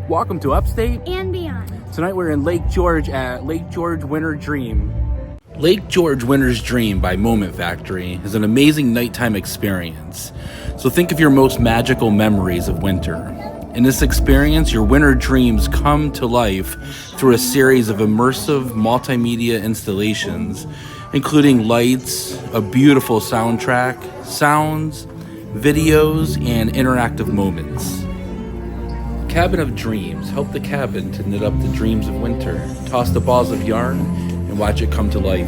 Welcome to Upstate and beyond. Tonight we're in Lake George at Lake George Winter Dream. Lake George Winter's Dream by Moment Factory is an amazing nighttime experience. So think of your most magical memories of winter. In this experience, your winter dreams come to life through a series of immersive multimedia installations, including lights, a beautiful soundtrack, sounds, videos, and interactive moments. Cabin of Dreams. Help the cabin to knit up the dreams of winter. Toss the balls of yarn and watch it come to life.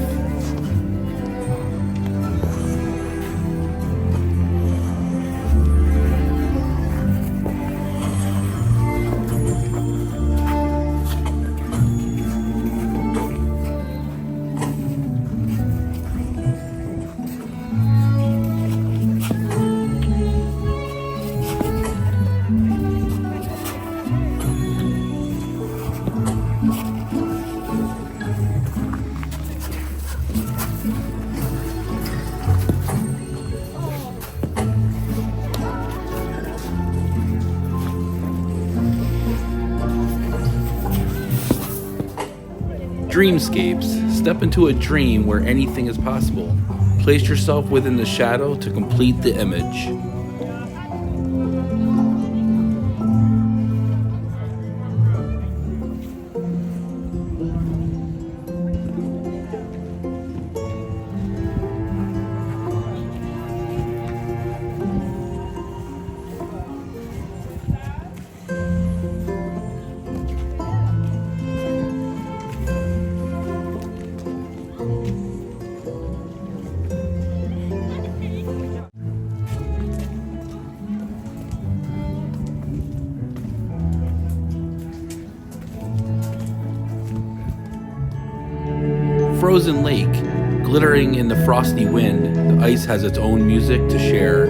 Dreamscapes. Step into a dream where anything is possible. Place yourself within the shadow to complete the image. Frozen lake, glittering in the frosty wind, the ice has its own music to share.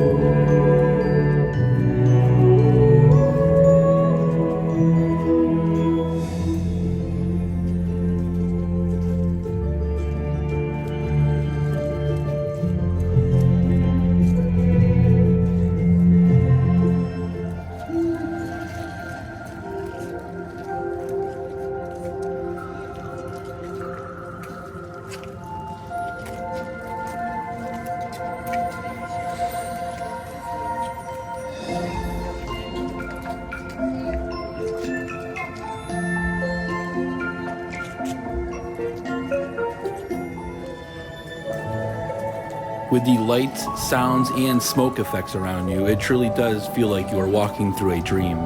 With the lights, sounds, and smoke effects around you, it truly does feel like you are walking through a dream.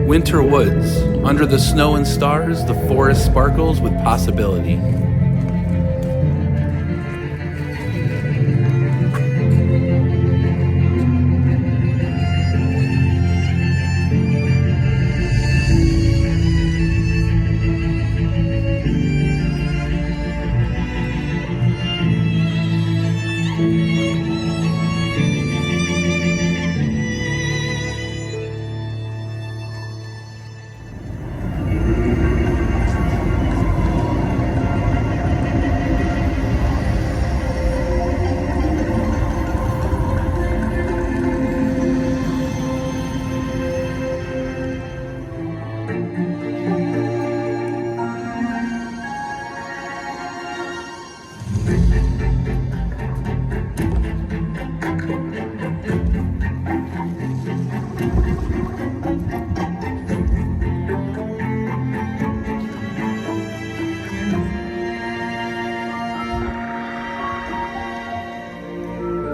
Winter woods. Under the snow and stars, the forest sparkles with possibility.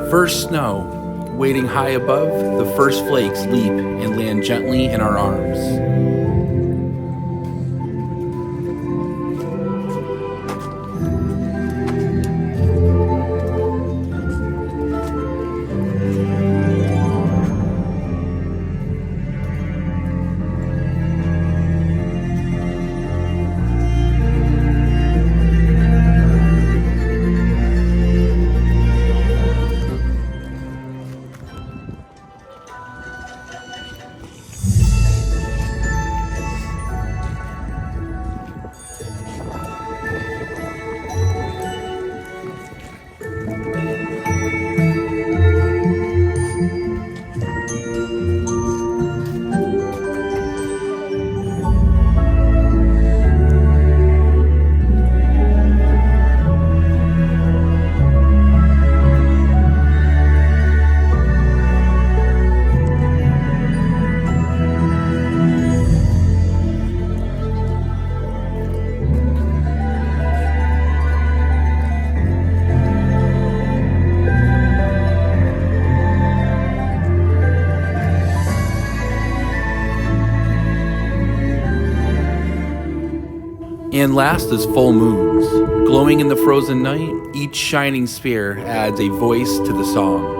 First snow. Waiting high above, the first flakes leap and land gently in our arms. And last is full moons. Glowing in the frozen night, each shining sphere adds a voice to the song.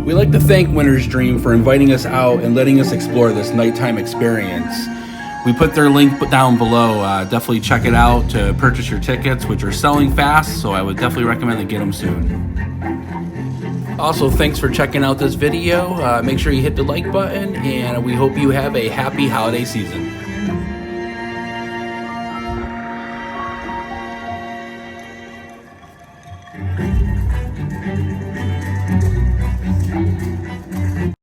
We like to thank Winter's Dream for inviting us out and letting us explore this nighttime experience. We put their link down below. Definitely check it out to purchase your tickets, which are selling fast, so I would definitely recommend to get them soon. Also, thanks for checking out this video. Make sure you hit the like button, and we hope you have a happy holiday season.